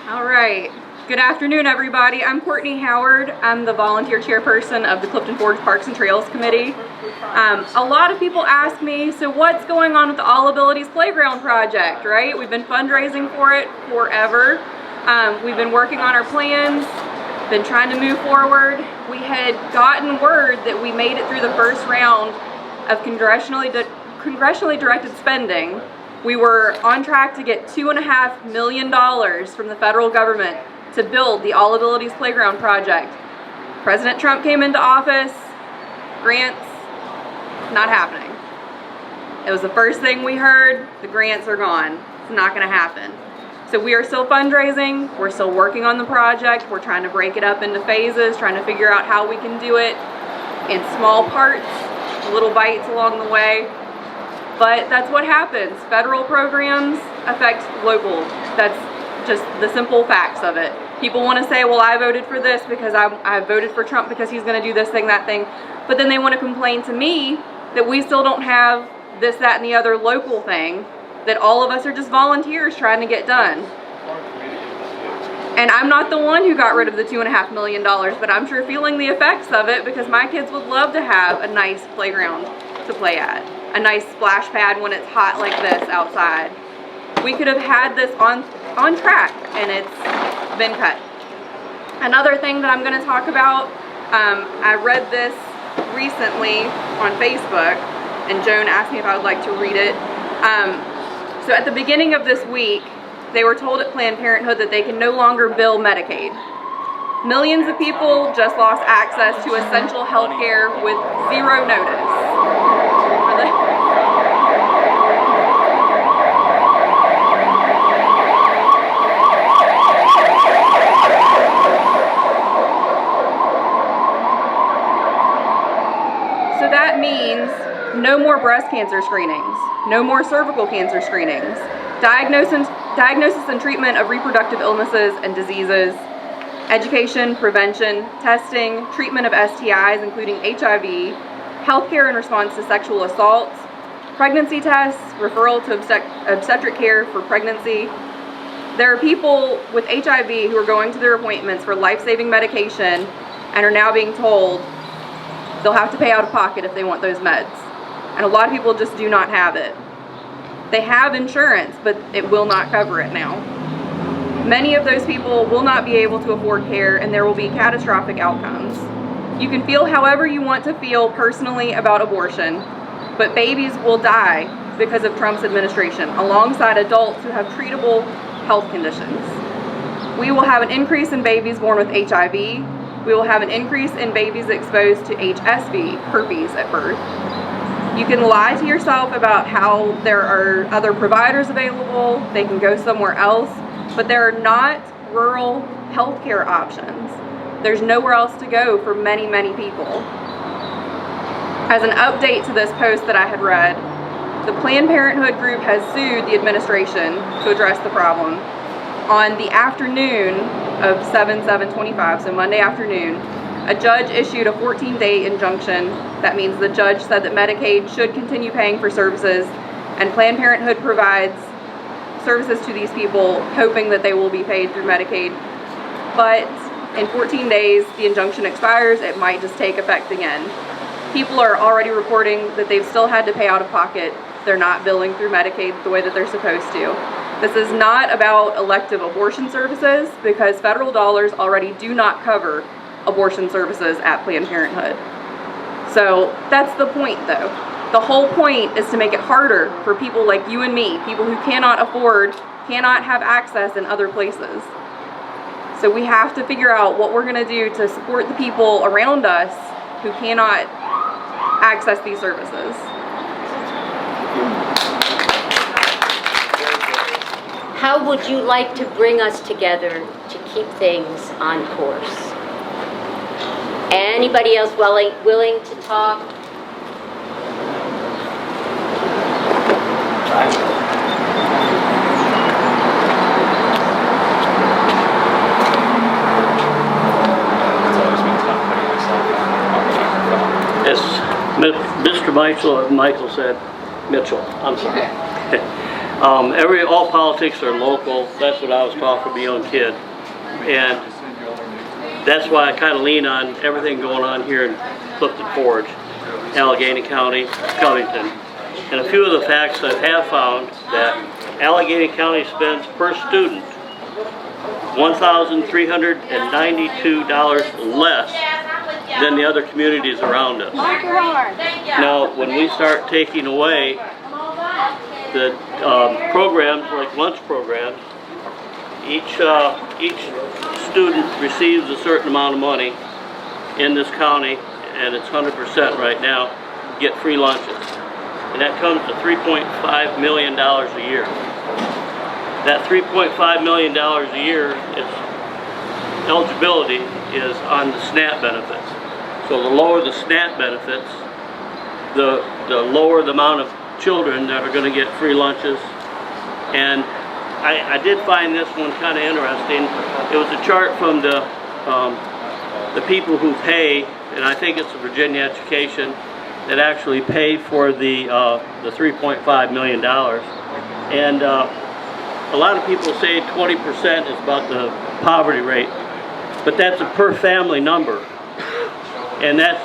All right. Good afternoon, everybody. I'm Courtney Howard. I'm the volunteer chairperson of the Clifton Forge Parks and Trails Committee. A lot of people ask me, so what's going on with the All Abilities Playground project, right? We've been fundraising for it forever. We've been working on our plans, been trying to move forward. We had gotten word that we made it through the first round of congressionally directed spending. We were on track to get $2.5 million from the federal government to build the All Abilities Playground project. President Trump came into office, grants, not happening. It was the first thing we heard, the grants are gone. It's not gonna happen. So we are still fundraising, we're still working on the project, we're trying to break it up into phases, trying to figure out how we can do it in small parts, little bites along the way. But that's what happens. Federal programs affect local. That's just the simple facts of it. People want to say, well, I voted for this because I voted for Trump because he's going to do this thing, that thing. But then they want to complain to me that we still don't have this, that, and the other local thing, that all of us are just volunteers trying to get done. And I'm not the one who got rid of the $2.5 million, but I'm sure feeling the effects of it because my kids would love to have a nice playground to play at. A nice splash pad when it's hot like this outside. We could have had this on track and it's been cut. Another thing that I'm going to talk about, I read this recently on Facebook and Joan asked me if I would like to read it. So at the beginning of this week, they were told at Planned Parenthood that they can no longer bill Medicaid. Millions of people just lost access to essential health care with zero notice. So that means no more breast cancer screenings, no more cervical cancer screenings, diagnosis and treatment of reproductive illnesses and diseases, education, prevention, testing, treatment of STIs, including HIV, healthcare in response to sexual assaults, pregnancy tests, referral to obstetric care for pregnancy. There are people with HIV who are going to their appointments for life-saving medication and are now being told they'll have to pay out of pocket if they want those meds. And a lot of people just do not have it. They have insurance, but it will not cover it now. Many of those people will not be able to afford care and there will be catastrophic outcomes. You can feel however you want to feel personally about abortion, but babies will die because of Trump's administration, alongside adults who have treatable health conditions. We will have an increase in babies born with HIV. We will have an increase in babies exposed to HSV, herpes, at birth. You can lie to yourself about how there are other providers available, they can go somewhere else, but there are not rural healthcare options. There's nowhere else to go for many, many people. As an update to this post that I had read, the Planned Parenthood group has sued the administration to address the problem. On the afternoon of 7/7/25, so Monday afternoon, a judge issued a 14-day injunction. That means the judge said that Medicaid should continue paying for services, and Planned Parenthood provides services to these people, hoping that they will be paid through Medicaid. But in 14 days, the injunction expires. It might just take effect again. People are already reporting that they've still had to pay out of pocket. They're not billing through Medicaid the way that they're supposed to. This is not about elective abortion services because federal dollars already do not cover abortion services at Planned Parenthood. So that's the point though. The whole point is to make it harder for people like you and me, people who cannot afford, cannot have access in other places. So we have to figure out what we're going to do to support the people around us who cannot access these services. How would you like to bring us together to keep things on course? Anybody else willing to talk? Yes, Mr. Mitchell said, Mitchell, I'm sorry. All politics are local. That's what I was taught from a young kid. And that's why I kind of lean on everything going on here in Clifton Forge, Allegheny County, Covington. And a few of the facts I have found that Allegheny County spends per student $1,392 less than the other communities around us. Now, when we start taking away the programs like lunch programs, each student receives a certain amount of money in this county, and it's 100% right now, get free lunches. And that comes to $3.5 million a year. That $3.5 million a year is eligibility is on the SNAP benefits. So the lower the SNAP benefits, the lower the amount of children that are going to get free lunches. And I did find this one kind of interesting. It was a chart from the people who pay, and I think it's the Virginia Education, that actually pay for the $3.5 million. And a lot of people say 20% is about the poverty rate, but that's a per family number. And that's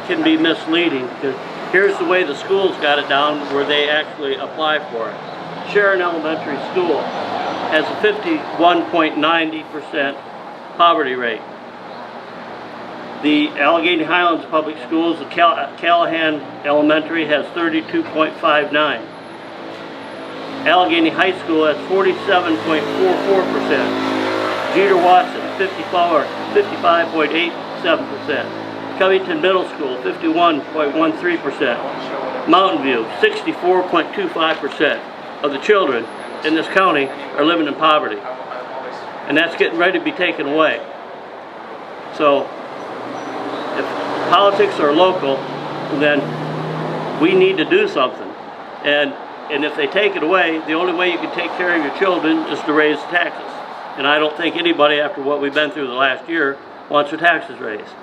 can be misleading, because here's the way the schools got it down where they actually apply for it. Sharon Elementary School has a 51.90% poverty rate. The Allegheny Highlands Public Schools, the Callahan Elementary has 32.59. Allegheny High School has 47.44%. Jeter Watson, 55.87%. Covington Middle School, 51.13%. Mountain View, 64.25% of the children in this county are living in poverty. And that's getting ready to be taken away. So, if politics are local, then we need to do something. And if they take it away, the only way you can take care of your children is to raise taxes. And I don't think anybody, after what we've been through the last year, wants their taxes raised.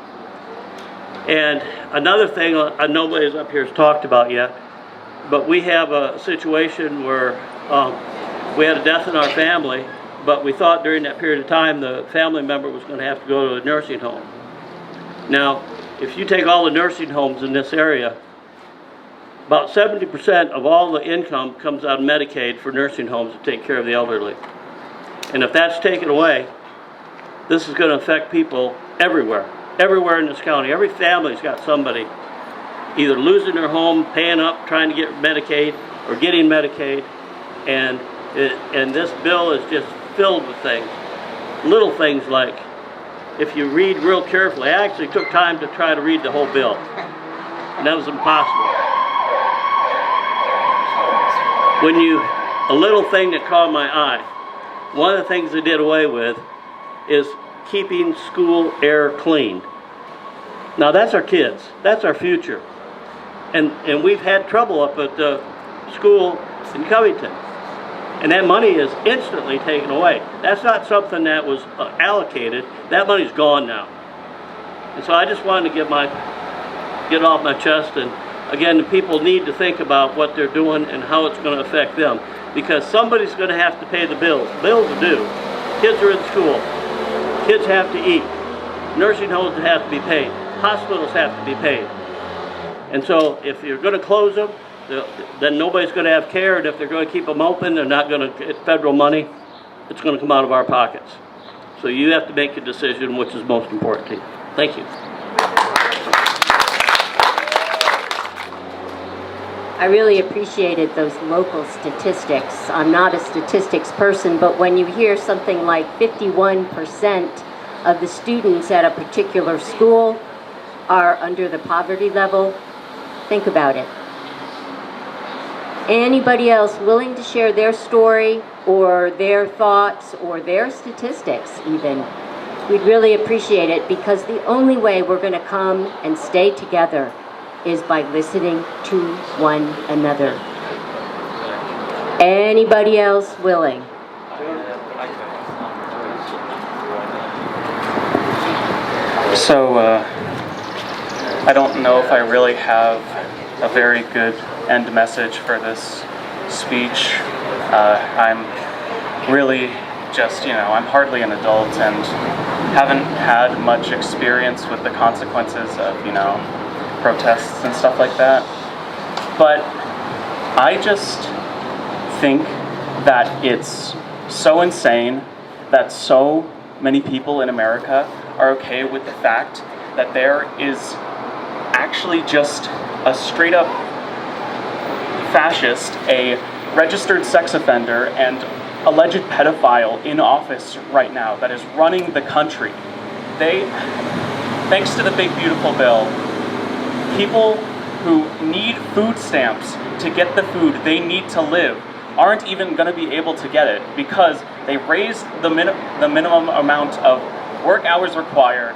And another thing nobody's up here has talked about yet, but we have a situation where we had a death in our family, but we thought during that period of time the family member was going to have to go to a nursing home. Now, if you take all the nursing homes in this area, about 70% of all the income comes out of Medicaid for nursing homes to take care of the elderly. And if that's taken away, this is going to affect people everywhere in this county. Every family's got somebody either losing their home, paying up, trying to get Medicaid, or getting Medicaid. And this bill is just filled with things. Little things like, if you read real carefully, I actually took time to try to read the whole bill, and that was impossible. A little thing that caught my eye, one of the things they did away with is keeping school air clean. Now that's our kids, that's our future. And we've had trouble up at the school in Covington. And that money is instantly taken away. That's not something that was allocated. That money's gone now. And so I just wanted to get it off my chest. And again, the people need to think about what they're doing and how it's going to affect them. Because somebody's going to have to pay the bills. Bills are due. Kids are in school. Kids have to eat. Nursing homes have to be paid. Hospitals have to be paid. And so if you're going to close them, then nobody's going to have care, and if they're going to keep them open, they're not going to get federal money. It's going to come out of our pockets. So you have to make a decision which is most important to you. Thank you. I really appreciated those local statistics. I'm not a statistics person, but when you hear something like 51% of the students at a particular school are under the poverty level, think about it. Anybody else willing to share their story or their thoughts or their statistics even? We'd really appreciate it, because the only way we're going to come and stay together is by listening to one another. Anybody else willing? So, I don't know if I really have a very good end message for this speech. I'm really just, I'm hardly an adult and haven't had much experience with the consequences of, protests and stuff like that. But I just think that it's so insane that so many people in America are okay with the fact that there is actually just a straight up fascist, a registered sex offender, and alleged pedophile in office right now that is running the country. Thanks to the big beautiful bill, people who need food stamps to get the food they need to live aren't even going to be able to get it because they raised the minimum amount of work hours required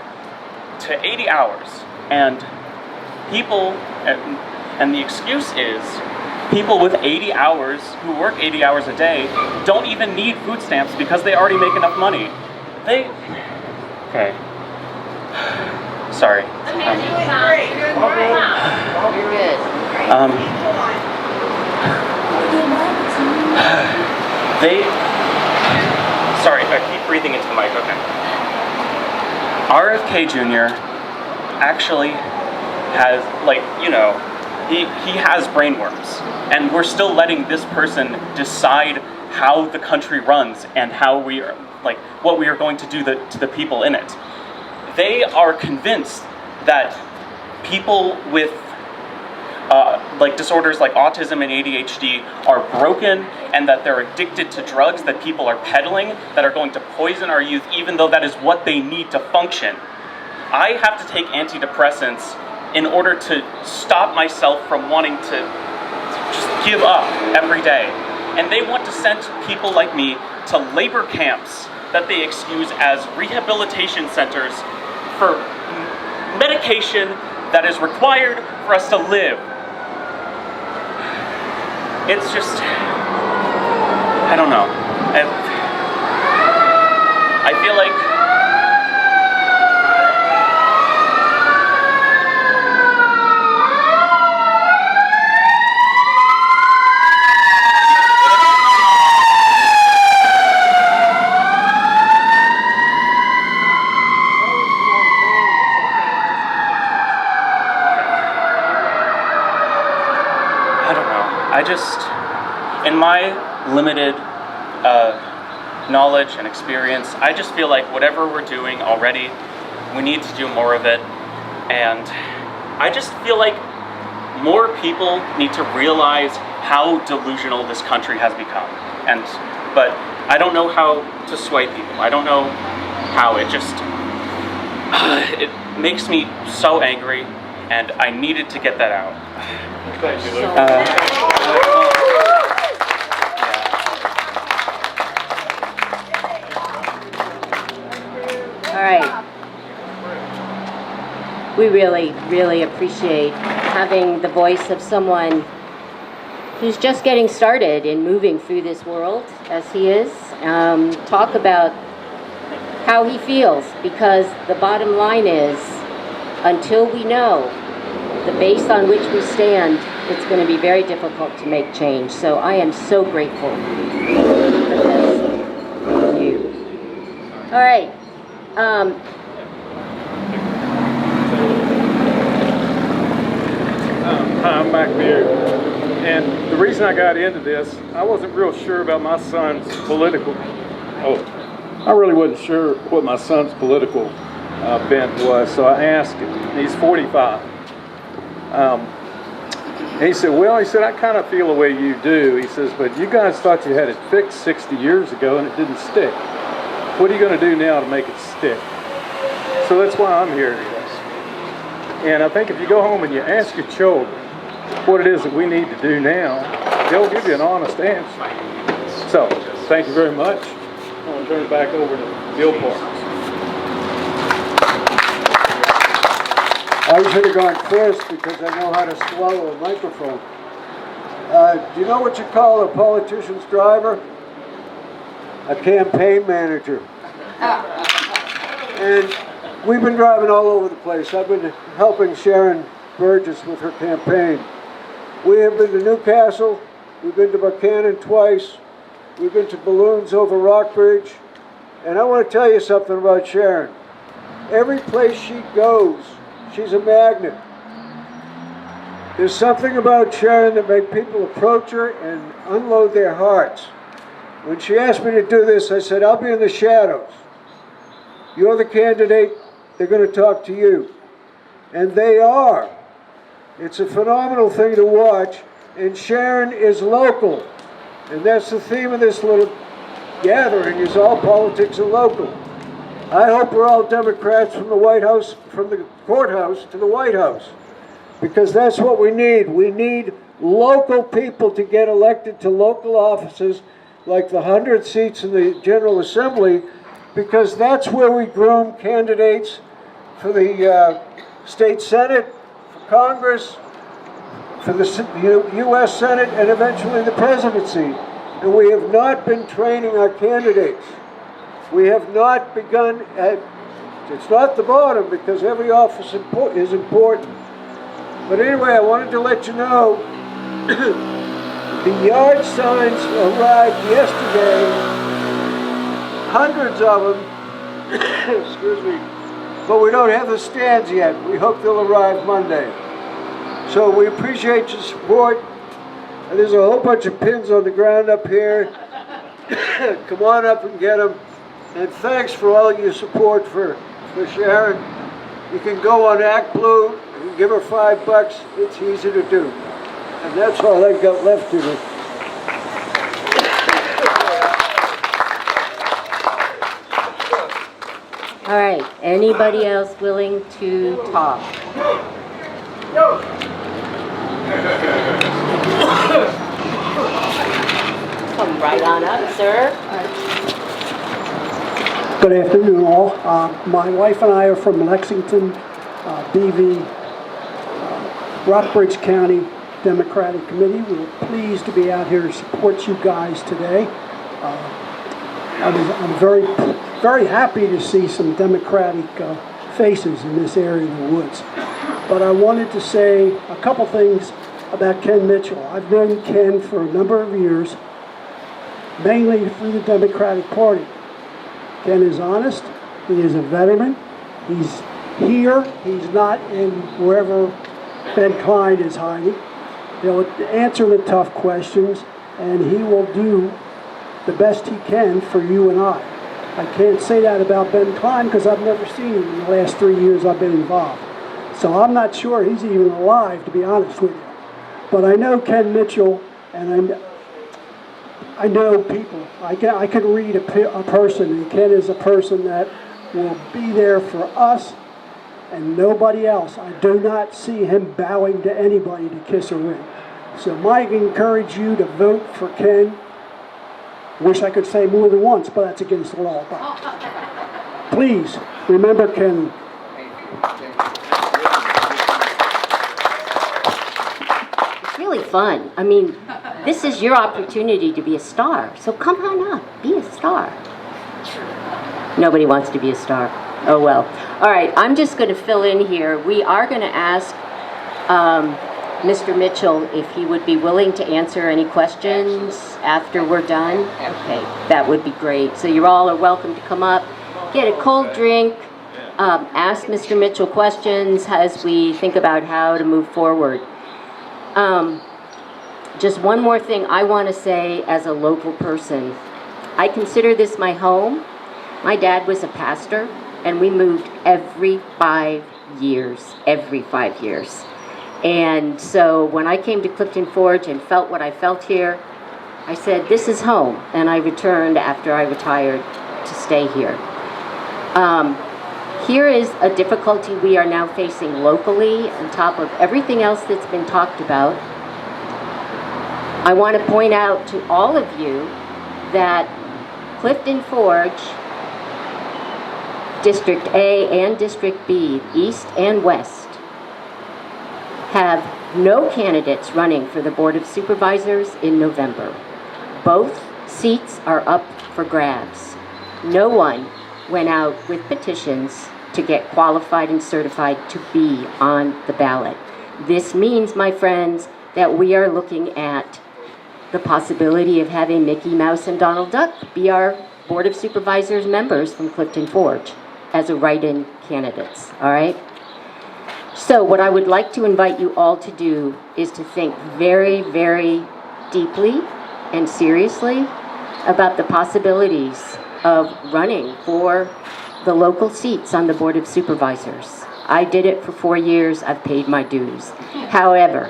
to 80 hours. And the excuse is people with 80 hours who work 80 hours a day don't even need food stamps because they already make enough money. Okay. Sorry. You're good. Sorry, I keep breathing into the mic, okay. RFK Jr. actually has, he has brainworms. And we're still letting this person decide how the country runs and how we are, what we are going to do to the people in it. They are convinced that people with disorders like autism and ADHD are broken and that they're addicted to drugs that people are peddling that are going to poison our youth, even though that is what they need to function. I have to take antidepressants in order to stop myself from wanting to just give up every day. And they want to send people like me to labor camps that they excuse as rehabilitation centers for medication that is required for us to live. It's just, I don't know. I feel like in my limited knowledge and experience, I just feel like whatever we're doing already, we need to do more of it. And I just feel like more people need to realize how delusional this country has become. But I don't know how to sway people. I don't know how. It just, it makes me so angry, and I needed to get that out. Thank you, Luke. All right. We really, really appreciate having the voice of someone who's just getting started in moving through this world, as he is, talk about how he feels, because the bottom line is, until we know the base on which we stand, it's going to be very difficult to make change. So I am so grateful for this. Thank you. All right. Hi, I'm Mac Beard, and the reason I got into this, I wasn't real sure about my son's political, I really wasn't sure what my son's political bent was, so I asked him. He's 45. And he said, well, I kind of feel the way you do. He says, but you guys thought you had it fixed 60 years ago and it didn't stick. What are you going to do now to make it stick? So that's why I'm here today. And I think if you go home and you ask your children what it is that we need to do now, they'll give you an honest answer. So, thank you very much. I'm going to turn it back over to Bill Parks. I should have gone first because I know how to swallow a microphone. Do you know what you call a politician's driver? A campaign manager. And we've been driving all over the place. I've been helping Sharon Burgess with her campaign. We have been to Newcastle, We've been to Buchanan twice. We've been to Balloons over Rockbridge. And I want to tell you something about Sharon. Every place she goes, she's a magnet. There's something about Sharon that makes people approach her and unload their hearts. When she asked me to do this, I said, I'll be in the shadows. You're the candidate, they're going to talk to you. And they are. It's a phenomenal thing to watch, and Sharon is local. And that's the theme of this little gathering, is all politics are local. I hope we're all Democrats from the White House, from the courthouse to the White House, because that's what we need. We need local people to get elected to local offices, like the 100 seats in the General Assembly, because that's where we groom candidates for the state Senate, for Congress, for the U.S. Senate, and eventually the presidency. And we have not been training our candidates. We have not begun at, it's not the bottom, because every office is important. But anyway, I wanted to let you know, the yard signs arrived yesterday, hundreds of them, excuse me, but we don't have the stands yet. We hope they'll arrive Monday. So we appreciate your support. And there's a whole bunch of pins on the ground up here. Come on up and get them. And thanks for all your support for Sharon. You can go on Act Blue, you can give her $5. It's easy to do. And that's all I've got left to do. All right, anybody else willing to talk? Come right on up, sir. Good afternoon, all. My wife and I are from Lexington, BV, Rockbridge County Democratic Committee. We're pleased to be out here to support you guys today. I'm very happy to see some Democratic faces in this area of the woods. But I wanted to say a couple things about Ken Mitchell. I've known Ken for a number of years, mainly through the Democratic Party. Ken is honest, he is a veteran, he's here, he's not in wherever Ben Klein is hiding. He'll answer the tough questions, and he will do the best he can for you and I. I can't say that about Ben Klein because I've never seen him in the last 3 years I've been involved. So I'm not sure he's even alive, to be honest with you. But I know Ken Mitchell, and I know people. I can read a person, and Ken is a person that will be there for us and nobody else. I do not see him bowing to anybody to kiss a ring. So I encourage you to vote for Ken. Wish I could say more than once, but that's against the law. But please remember Ken. It's really fun. I mean, this is your opportunity to be a star. So come on up, be a star. Nobody wants to be a star. Oh well. All right, I'm just going to fill in here. We are going to ask Mr. Mitchell if he would be willing to answer any questions after we're done. Okay, that would be great. So you all are welcome to come up, get a cold drink, ask Mr. Mitchell questions as we think about how to move forward. Just one more thing I want to say as a local person. I consider this my home. My dad was a pastor, and we moved every 5 years. And so when I came to Clifton Forge and felt what I felt here, I said, this is home. And I returned after I retired to stay here. Here is a difficulty we are now facing locally on top of everything else that's been talked about. I want to point out to all of you that Clifton Forge, District A and District B, East and West, have no candidates running for the Board of Supervisors in November. Both seats are up for grabs. No one went out with petitions to get qualified and certified to be on the ballot. This means, my friends, that we are looking at the possibility of having Mickey Mouse and Donald Duck be our Board of Supervisors members from Clifton Forge as a write-in candidates, all right? So what I would like to invite you all to do is to think very, very deeply and seriously about the possibilities of running for the local seats on the Board of Supervisors. I did it for 4 years. I've paid my dues. However,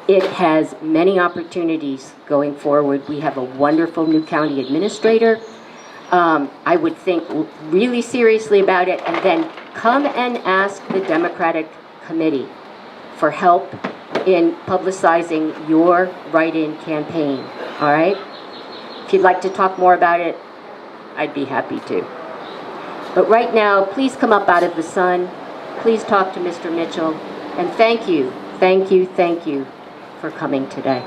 it has many opportunities going forward. We have a wonderful new county administrator. I would think really seriously about it, and then come and ask the Democratic Committee for help in publicizing your write-in campaign, all right? If you'd like to talk more about it, I'd be happy to. But right now, please come up out of the sun. Please talk to Mr. Mitchell, and thank you for coming today.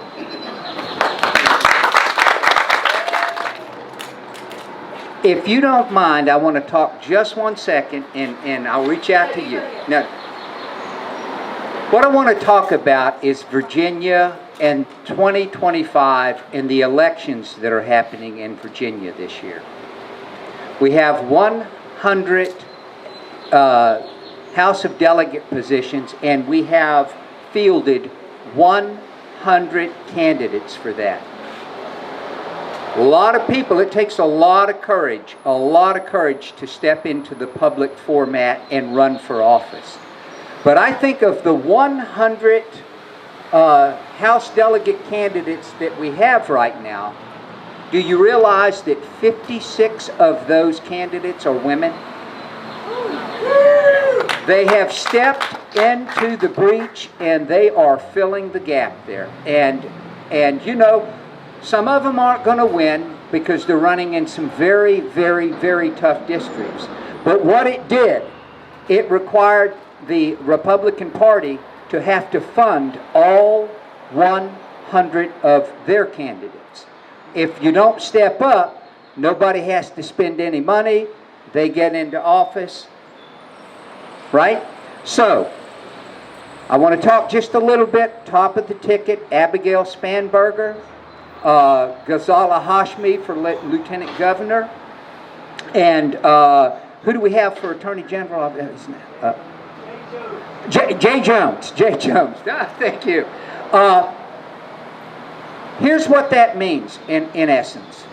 If you don't mind, I want to talk just 1 second, and I'll reach out to you. Now, what I want to talk about is Virginia and 2025 and the elections that are happening in Virginia this year. We have 100 House of Delegate positions, and we have fielded 100 candidates for that. A lot of people, it takes a lot of courage to step into the public format and run for office. But I think of the 100 House delegate candidates that we have right now, do you realize that 56 of those candidates are women? They have stepped into the breach and they are filling the gap there. And you know, some of them aren't going to win because they're running in some very, very, very tough districts. But what it did, it required the Republican Party to have to fund all 100 of their candidates. If you don't step up, nobody has to spend any money. They get into office, right? So, I want to talk just a little bit, top of the ticket, Abigail Spanberger, Ghazala Hashmi for Lieutenant Governor, and who do we have for Attorney General? Jay Jones. Thank you. Here's what that means in essence.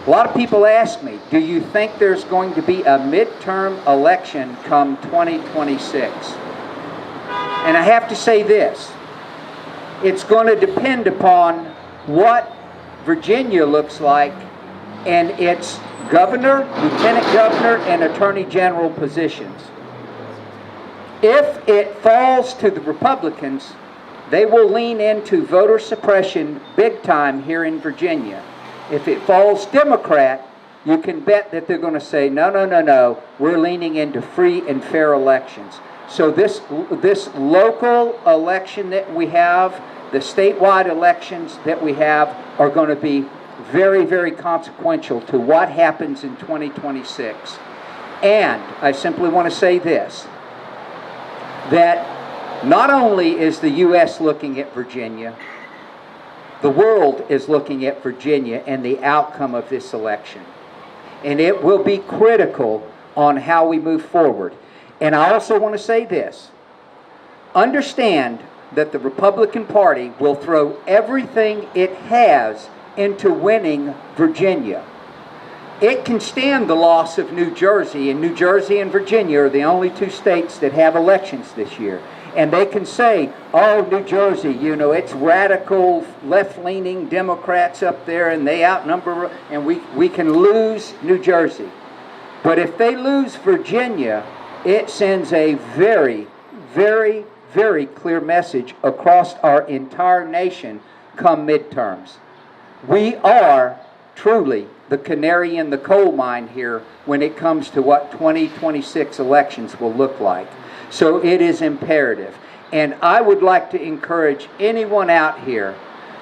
A lot of people ask me, do you think there's going to be a midterm election come 2026? And I have to say this. It's going to depend upon what Virginia looks like and its governor, lieutenant governor, and attorney general positions. If it falls to the Republicans, they will lean into voter suppression big time here in Virginia. If it falls Democrat, you can bet that they're going to say, no, we're leaning into free and fair elections. So this local election that we have, the statewide elections that we have are going to be very, very consequential to what happens in 2026. And I simply want to say this, that not only is the U.S. looking at Virginia, the world is looking at Virginia and the outcome of this election. And it will be critical on how we move forward. And I also want to say this. Understand that the Republican Party will throw everything it has into winning Virginia. It can stand the loss of New Jersey, and New Jersey and Virginia are the only two states that have elections this year. And they can say, oh, New Jersey, you know, it's radical, left-leaning Democrats up there, and they outnumber, and we can lose New Jersey. But if they lose Virginia, it sends a very, very, very clear message across our entire nation come midterms. We are truly the canary in the coal mine here when it comes to what 2026 elections will look like. So it is imperative. And I would like to encourage anyone out here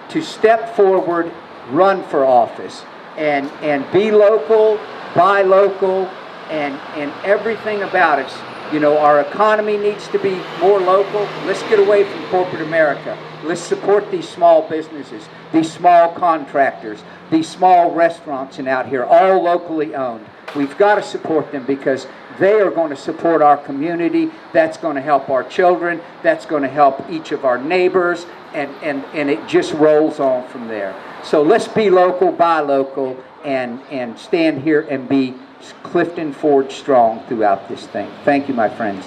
to step forward, run for office, and be local, buy local, and everything about us. You know, our economy needs to be more local. Let's get away from corporate America. Let's support these small businesses, these small contractors, these small restaurants and out here, all locally owned. We've got to support them because they are going to support our community. That's going to help our children. That's going to help each of our neighbors, and it just rolls on from there. So let's be local, buy local, and stand here and be Clifton Forge strong throughout this thing. Thank you, my friends.